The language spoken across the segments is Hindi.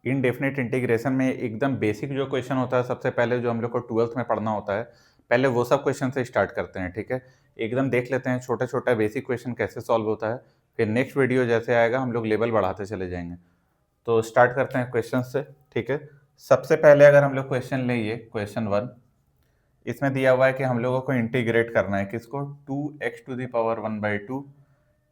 इनडेफिनेट इंटीग्रेशन में एकदम बेसिक जो क्वेश्चन होता है, सबसे पहले जो हम लोग को 12th में पढ़ना होता है, पहले वो सब क्वेश्चन से स्टार्ट करते हैं। ठीक है, एकदम देख लेते हैं छोटा छोटा बेसिक क्वेश्चन कैसे सॉल्व होता है, फिर नेक्स्ट वीडियो जैसे आएगा हम लोग लेवल बढ़ाते चले जाएंगे। तो स्टार्ट करते हैं क्वेश्चन से। ठीक है, सबसे पहले अगर हम लोग क्वेश्चन लें, ये क्वेश्चन 1, इसमें दिया हुआ है कि हम लोगों को इंटीग्रेट करना है किसको, 2x⁻1/2,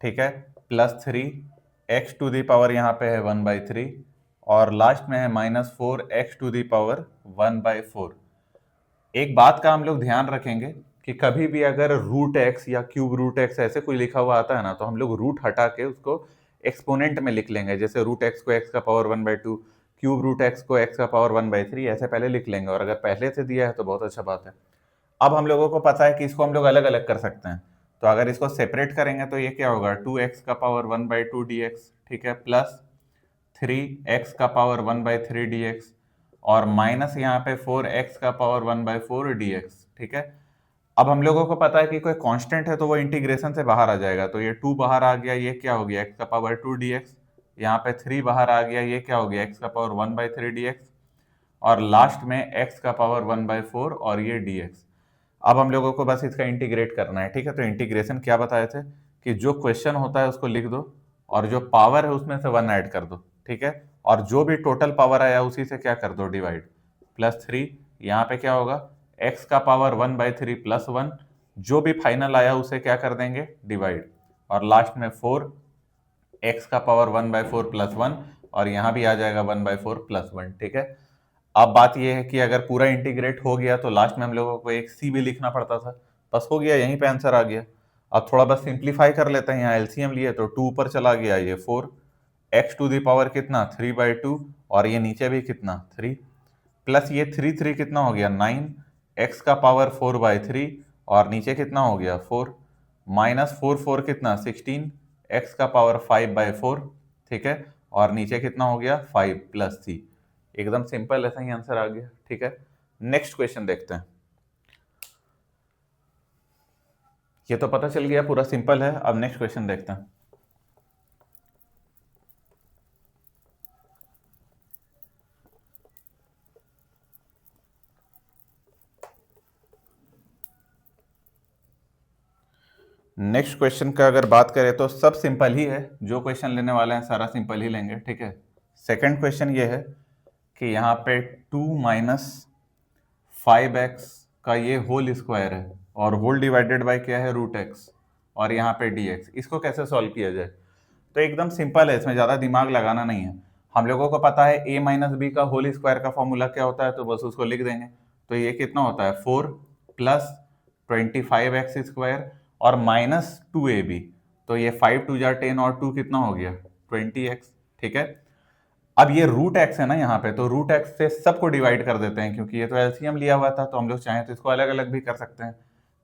ठीक है, +3x⁻, यहाँ पे है 1/3, और लास्ट में है -4x⁻1/4। एक बात का हम लोग ध्यान रखेंगे कि कभी भी अगर रूट एक्स या क्यूब रूट एक्स ऐसे कोई लिखा हुआ आता है ना, तो हम लोग रूट हटा के उसको एक्सपोनेंट में लिख लेंगे। जैसे रूट एक्स को x का पावर 1/2, क्यूब रूट एक्स को x का पावर 1/3, ऐसे पहले लिख लेंगे। और अगर पहले से दिया है तो बहुत अच्छा बात है। अब हम लोगों को पता है कि इसको हम लोग अलग अलग कर सकते हैं। तो अगर इसको सेपरेट करेंगे तो ये क्या होगा, 2x का पावर 1/2 dx, ठीक है, प्लस 3x का पावर 1/3 dx, और माइनस यहाँ पे 4x का पावर 1/4 dx। ठीक है, अब हम लोगों को पता है कि कोई कांस्टेंट है तो वो इंटीग्रेशन से बाहर आ जाएगा। तो ये 2 बाहर आ गया, ये क्या हो गया, x का पावर 2 dx। यहाँ पे 3 बाहर आ गया, ये क्या हो गया, x का पावर 1/3 dx, और लास्ट में x का पावर 1/4 और ये dx। अब हम लोगों को बस इसका इंटीग्रेट करना है। ठीक है, तो इंटीग्रेशन क्या बताए थे कि जो क्वेश्चन होता है उसको लिख दो और जो पावर है उसमें से 1 ऐड कर दो। ठीक है, और जो भी टोटल पावर आया उसी से क्या कर दो, डिवाइड। +3, यहाँ पे क्या होगा, x का पावर 1/3 + 1, जो भी फाइनल आया उसे क्या कर देंगे, डिवाइड, और लास्ट में 4, x का पावर 1/4 + 1, और यहाँ भी आ जाएगा 1/4 + 1। ठीक है, अब बात यह है कि अगर पूरा इंटीग्रेट हो गया तो लास्ट में हम लोगों को एक c भी लिखना पड़ता था, बस हो गया, यहीं पे आंसर आ गया। अब थोड़ा बस सिंप्लीफाई कर लेते हैं, यहाँ एलसीएम लिए तो 2 ऊपर चला गया, ये 4, x⁻ कितना 3/2, और ये नीचे भी कितना 3, प्लस ये 3 कितना हो गया 9, x का पावर 4/3, और नीचे कितना हो गया 4, -4 कितना 16, x का पावर 5/4। ठीक है, और नीचे कितना हो गया 5 + c। एकदम सिंपल, ऐसा ही आंसर आ गया। ठीक है, नेक्स्ट क्वेश्चन देखते हैं। ये तो पता चल गया पूरा सिंपल है। अब नेक्स्ट क्वेश्चन देखते हैं। नेक्स्ट क्वेश्चन का अगर बात करें तो सब सिंपल ही है, जो क्वेश्चन लेने वाले हैं सारा सिंपल ही लेंगे। ठीक है, सेकंड क्वेश्चन ये है कि यहाँ पे 2 - 5x का ये होल स्क्वायर है, और होल डिवाइडेड बाय क्या है, √x, और यहाँ पे dx। इसको कैसे सॉल्व किया जाए? तो एकदम सिंपल है, इसमें ज़्यादा दिमाग लगाना नहीं है। हम लोगों को पता है a - b का होल स्क्वायर का फॉर्मूला क्या होता है, तो बस उसको लिख देंगे। तो ये कितना होता है, 4 + 25x² और -2ab। तो ये 5 2 जा 10 और 2 कितना हो गया 20x। ठीक है, अब ये √x है ना यहाँ पे, तो √x से सबको डिवाइड कर देते हैं, क्योंकि ये तो एलसीएम लिया हुआ था। तो हम लोग चाहें तो इसको अलग अलग भी कर सकते हैं।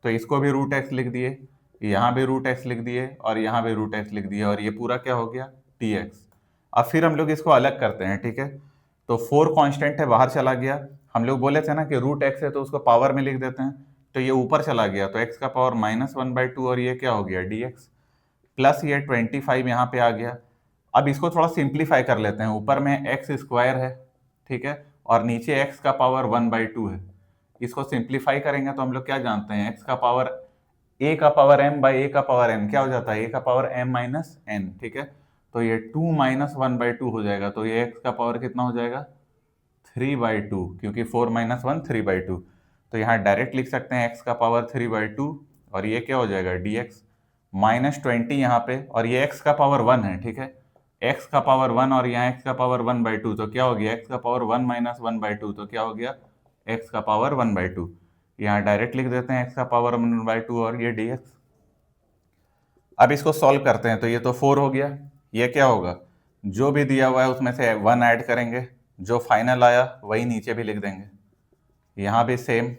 तो इसको भी √x लिख दिए, यहाँ भी √x लिख दिए, और यहाँ भी √x लिख दिए, और ये पूरा क्या हो गया dx। अब फिर हम लोग इसको अलग करते हैं। ठीक है, तो 4 कांस्टेंट है, बाहर चला गया। हम लोग बोले थे ना कि √x है तो उसको पावर में लिख देते हैं, तो ये ऊपर चला गया, तो x का पावर -1/2, और ये क्या हो गया dx, प्लस ये 25 यहाँ पे आ गया। अब इसको थोड़ा सिंप्लीफाई कर लेते हैं। ऊपर में x² है, ठीक है, और नीचे x का पावर 1/2 है। इसको सिंप्लीफाई करेंगे तो हम लोग क्या जानते हैं, x का पावर a का पावर m/a का पावर n क्या हो जाता है, a का पावर m - n। ठीक है, तो ये 2 - 1/2 हो जाएगा, तो ये x का पावर कितना हो जाएगा 3/2, क्योंकि 4 - 1 3/2। तो यहाँ डायरेक्ट लिख सकते हैं x का पावर 3/2, और ये क्या हो जाएगा dx, -20 यहाँ पे, और ये x का पावर 1 है। ठीक है, x का पावर 1 और यहाँ x का पावर 1/2, तो क्या हो गया x का पावर 1 - 1/2, तो क्या हो गया x का पावर 1/2। यहाँ डायरेक्ट लिख देते हैं x का पावर 1/2 और ये dx। अब इसको सॉल्व करते हैं, तो ये तो 4 हो गया। ये क्या होगा, जो भी दिया हुआ है उसमें से 1 ऐड करेंगे, जो फाइनल आया वही नीचे भी लिख देंगे। यहाँ भी सेम,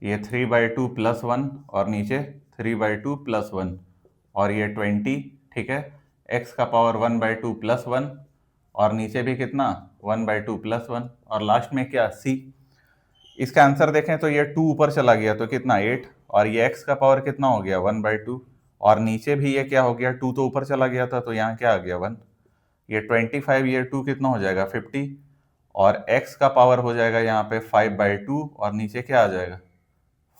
ये 3/2 + 1, और नीचे 3/2 + 1, और ये 20। ठीक है, x का पावर 1/2 + 1, और नीचे भी कितना 1/2 + 1, और लास्ट में क्या c। इसका आंसर देखें तो ये 2 ऊपर चला गया, तो कितना 8, और ये x का पावर कितना हो गया 1/2, और नीचे भी ये क्या हो गया 2 तो ऊपर चला गया था, तो यहाँ क्या आ गया 1। ये 25, ये 2 कितना हो जाएगा 50, और x का पावर हो जाएगा यहाँ पे 5/2 और नीचे क्या आ जाएगा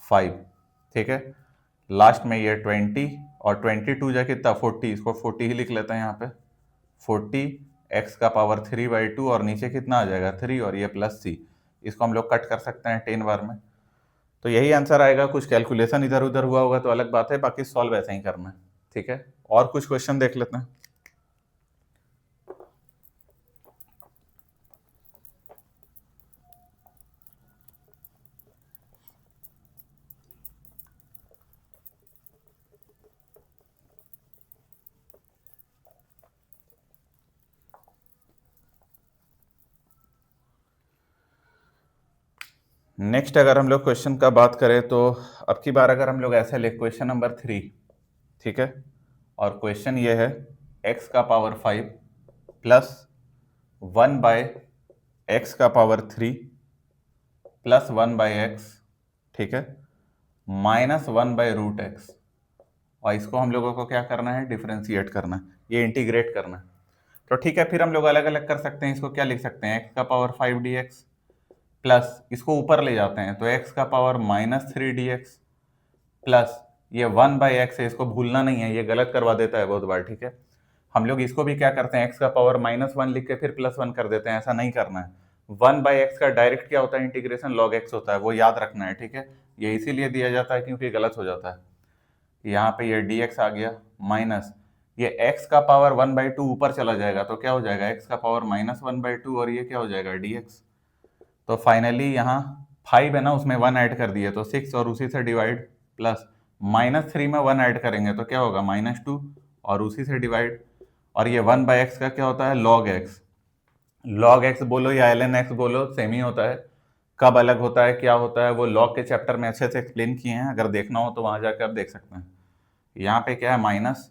5, ठीक है। लास्ट में ये 20 और 22 जा कितना 40, इसको 40 ही लिख लेते हैं यहाँ पे 40, x का पावर 3/2 और नीचे कितना आ जाएगा 3 और ये प्लस c, इसको हम लोग कट कर सकते हैं 10 बार में, तो यही आंसर आएगा। कुछ कैलकुलेशन इधर उधर हुआ होगा तो अलग बात है, बाकी सॉल्व ऐसे ही करना है, ठीक है। और कुछ क्वेश्चन देख लेते हैं। नेक्स्ट अगर हम लोग क्वेश्चन का बात करें तो अब की बार अगर हम लोग ऐसे ले क्वेश्चन नंबर 3, ठीक है, और क्वेश्चन ये है x का पावर 5 प्लस 1/x का पावर 3 प्लस 1/x, ठीक है, माइनस 1/√x, और इसको हम लोगों को क्या करना है डिफरेंशिएट करना है, ये इंटीग्रेट करना है। तो ठीक है, फिर हम लोग अलग अलग कर सकते हैं, इसको क्या लिख सकते हैं x का पावर 5 dx प्लस इसको ऊपर ले जाते हैं तो x का पावर -3 dx प्लस ये 1/x है, इसको भूलना नहीं है, ये गलत करवा देता है बहुत बार, ठीक है। हम लोग इसको भी क्या करते हैं x का पावर -1 लिख के फिर +1 कर देते हैं, ऐसा नहीं करना है। 1/x का डायरेक्ट क्या होता है इंटीग्रेशन log x होता है, वो याद रखना है, ठीक है। ये इसीलिए दिया जाता है क्योंकि गलत हो जाता है। यहाँ पे ये dx आ गया माइनस ये x का पावर 1/2 ऊपर चला जाएगा तो क्या हो जाएगा x का पावर -1/2 और ये क्या हो जाएगा dx। तो फाइनली यहाँ 5 है ना, उसमें 1 ऐड कर दिए तो 6 और उसी से डिवाइड, प्लस -3 में 1 ऐड करेंगे तो क्या होगा -2 और उसी से डिवाइड, और ये 1/x का क्या होता है log x। log x बोलो या ln x बोलो सेम ही होता है, कब अलग होता है क्या होता है वो log के चैप्टर में अच्छे से एक्सप्लेन किए हैं, अगर देखना हो तो वहां जाकर आप देख सकते हैं। यहाँ पे क्या है माइनस,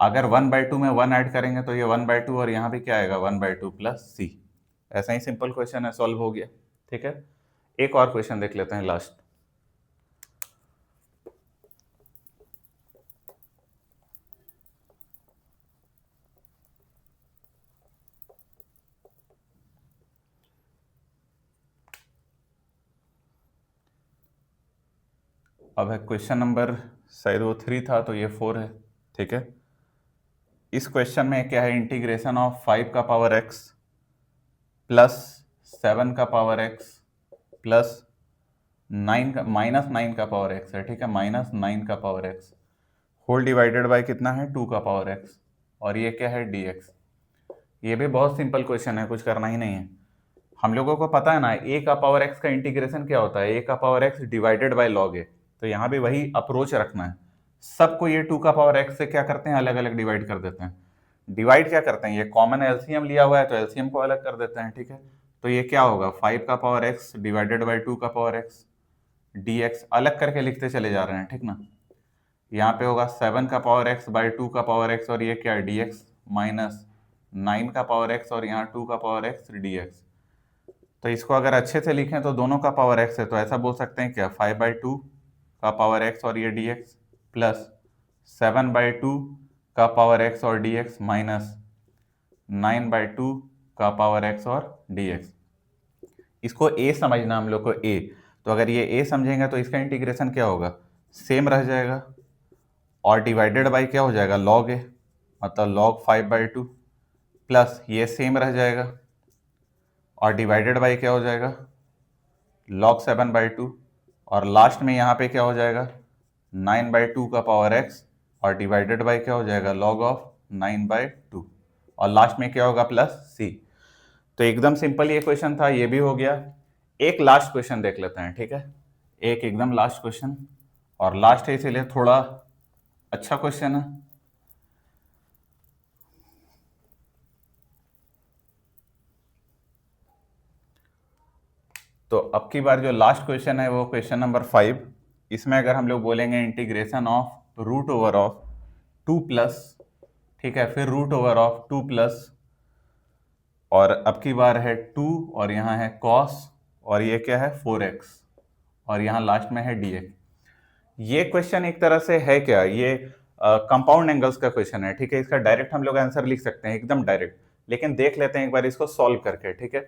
अगर 1/2 में 1 ऐड करेंगे तो ये 1/2 और यहाँ पे क्या आएगा 1/2 प्लस c। ऐसा ही सिंपल क्वेश्चन है, सॉल्व हो गया, ठीक है। एक और क्वेश्चन देख लेते हैं लास्ट। अब है क्वेश्चन नंबर, शायद वो 3 था तो ये 4 है, ठीक है। इस क्वेश्चन में क्या है इंटीग्रेशन ऑफ 5 का पावर x प्लस 7 का पावर x प्लस 9 का -9 का पावर x है, ठीक है, -9 का power x whole divided by कितना है 2 का पावर x, और ये क्या है dx। ये भी बहुत सिंपल क्वेश्चन है, कुछ करना ही नहीं है। हम लोगों को पता है ना a का पावर x का इंटीग्रेशन क्या होता है, a का power x divided by log a, तो यहाँ भी वही अप्रोच रखना है। सबको ये 2 का पावर x से क्या करते हैं अलग अलग डिवाइड कर देते हैं। डिवाइड क्या करते हैं, ये कॉमन एलसीएम लिया हुआ है तो एलसीएम को अलग कर देते हैं, ठीक है। तो ये क्या होगा 5 का पावर x डिवाइडेड बाई 2 का पावर x dx, अलग करके लिखते चले जा रहे हैं, ठीक ना। यहाँ पे होगा 7 का पावर x बाई 2 का पावर x और ये क्या dx माइनस 9 का पावर x और यहाँ 2 का पावर x dx। तो इसको अगर अच्छे से लिखें तो दोनों का पावर x है, तो ऐसा बोल सकते हैं क्या 5/2 का पावर x और ये dx प्लस 7/2 का पावर x और dx माइनस 9/2 का पावर x और dx। इसको a समझना हम लोग को a, तो अगर ये a समझेंगे तो इसका इंटीग्रेशन क्या होगा सेम रह जाएगा, और डिवाइडेड बाई क्या हो जाएगा log a, मतलब log 5/2 प्लस ये सेम रह जाएगा और डिवाइडेड बाई क्या हो जाएगा log 7/2, और लास्ट में यहाँ पे क्या हो जाएगा 9/2 का पावर x और डिवाइडेड बाई क्या हो जाएगा log ऑफ 9/2, और लास्ट में क्या होगा प्लस c। तो एकदम सिंपल ये क्वेश्चन था, ये भी हो गया। एक लास्ट क्वेश्चन देख लेते हैं, ठीक है, एक एकदम लास्ट क्वेश्चन, और लास्ट है इसीलिए थोड़ा अच्छा क्वेश्चन है। तो अब की बार जो लास्ट क्वेश्चन है वो क्वेश्चन नंबर 5, इसमें अगर हम लोग बोलेंगे integration of root over of 2 plus, ठीक है, फिर रूट ओवर ऑफ 2 प्लस, और अब की बार है 2 और यहाँ है cos, और ये क्या है 4x, और यहाँ लास्ट में है dx। ये क्वेश्चन एक तरह से है क्या, ये कंपाउंड एंगल्स का क्वेश्चन है, ठीक है। इसका डायरेक्ट हम लोग आंसर लिख सकते हैं एकदम डायरेक्ट, लेकिन देख लेते हैं एक बार इसको सॉल्व करके, ठीक है,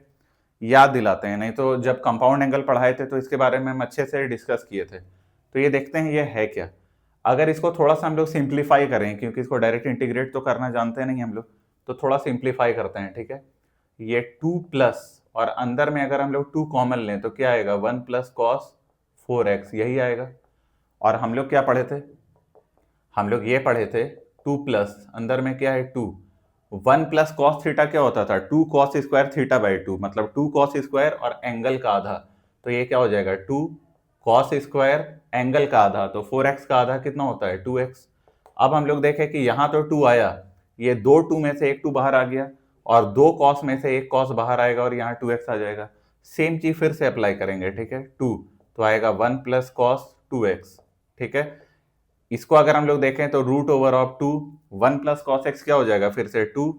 याद दिलाते हैं, नहीं तो जब कंपाउंड एंगल पढ़ाए थे तो इसके बारे में हम अच्छे से डिस्कस किए थे। तो ये देखते हैं ये है क्या। अगर इसको थोड़ा सा हम लोग सिंप्लीफाई करें, क्योंकि इसको डायरेक्ट इंटीग्रेट तो करना जानते नहीं हम लोग, तो थोड़ा सिंप्लीफाई करते हैं, ठीक है। ये 2 प्लस और अंदर में अगर हम लोग 2 कॉमन लें तो क्या आएगा, 1 प्लस कॉस 4x, यही आएगा। और हम लोग क्या पढ़े थे, हम लोग ये पढ़े थे 2 प्लस अंदर में क्या है 2, 1 प्लस कॉस थीटा क्या होता था, 2 कॉस स्क्वायर थीटा बाई 2, मतलब 2 कॉस स्क्वायर और एंगल का आधा, तो ये क्या हो जाएगा 2 कॉस स्क्वायर एंगल का आधा, तो 4x का आधा कितना होता है 2x। अब हम लोग देखें कि यहाँ तो 2 आया, ये दो 2 में से एक 2 बाहर आ गया, और दो कॉस में से एक कॉस बाहर आएगा और यहाँ 2x आ जाएगा। सेम चीज फिर से अप्लाई करेंगे, ठीक है, 2 तो आएगा 1 प्लस कॉस 2x, ठीक है। इसको अगर हम लोग देखें तो root over of 2, 1 plus cos x क्या हो जाएगा फिर से 2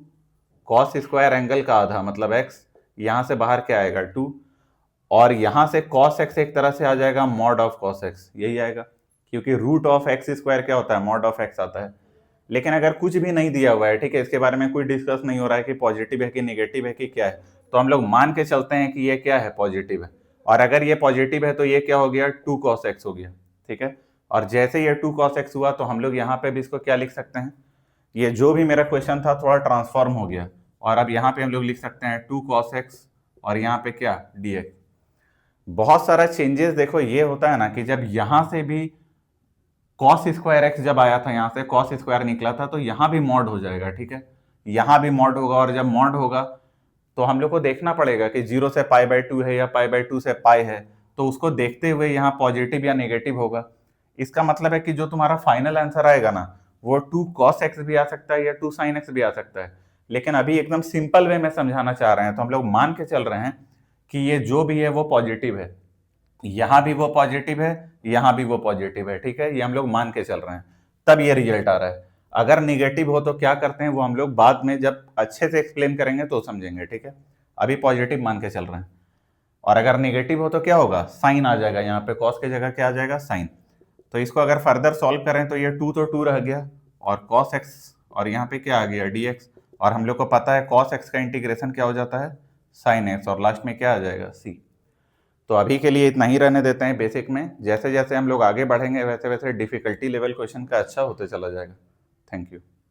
कॉस स्क्वायर एंगल का आधा मतलब x, यहां से बाहर क्या आएगा 2, और यहां से cos x एक तरह से आ जाएगा मॉड ऑफ cos x, यही आएगा, क्योंकि रूट ऑफ एक्स स्क्वायर क्या होता है मॉड ऑफ x आता है। लेकिन अगर कुछ भी नहीं दिया हुआ है, ठीक है, इसके बारे में कोई डिस्कस नहीं हो रहा है कि पॉजिटिव है कि नेगेटिव है कि क्या है, तो हम लोग मान के चलते हैं कि ये क्या है पॉजिटिव है, और अगर ये पॉजिटिव है तो ये क्या हो गया 2 cos x हो गया, ठीक है। और जैसे ये 2 cos x हुआ तो हम लोग यहाँ पे भी इसको क्या लिख सकते हैं, ये जो भी मेरा क्वेश्चन था थोड़ा ट्रांसफॉर्म हो गया, और अब यहाँ पे हम लोग लिख सकते हैं 2 cos x और यहाँ पे क्या dx। बहुत सारा चेंजेस देखो ये होता है ना कि जब यहां से भी कॉस स्क्वायर एक्स जब आया था, यहां से कॉस स्क्वायर निकला था, तो यहां भी मॉड हो जाएगा, ठीक है, यहां भी मॉड होगा, और जब मॉड होगा तो हम लोग को देखना पड़ेगा कि 0 से पाई बाई 2 है या पाई बाई 2 से पाई है, तो उसको देखते हुए यहाँ पॉजिटिव या नेगेटिव होगा। इसका मतलब है कि जो तुम्हारा फाइनल आंसर आएगा ना वो 2 cos x भी आ सकता है या 2 sin x भी आ सकता है, लेकिन अभी एकदम सिंपल वे में समझाना चाह रहे हैं, तो हम लोग मान के चल रहे हैं कि ये जो भी है वो पॉजिटिव है, यहां भी वो पॉजिटिव है, यहां भी वो पॉजिटिव है, ठीक है, ये हम लोग मान के चल रहे हैं, तब ये रिजल्ट आ रहा है। अगर निगेटिव हो तो क्या करते हैं वो हम लोग बाद में जब अच्छे से एक्सप्लेन करेंगे तो समझेंगे, ठीक है, अभी पॉजिटिव मान के चल रहे हैं। और अगर निगेटिव हो तो क्या होगा, साइन आ जाएगा, यहाँ पे कॉस की जगह क्या आ जाएगा साइन। तो इसको अगर फर्दर सॉल्व करें तो ये 2 तो 2 रह गया, और cos x और यहाँ पे क्या आ गया dx, और हम लोग को पता है cos x का इंटीग्रेशन क्या हो जाता है sin x, और लास्ट में क्या आ जाएगा c। तो अभी के लिए इतना ही रहने देते हैं बेसिक में, जैसे जैसे हम लोग आगे बढ़ेंगे वैसे वैसे डिफिकल्टी लेवल क्वेश्चन का अच्छा होते चला जाएगा। Thank you.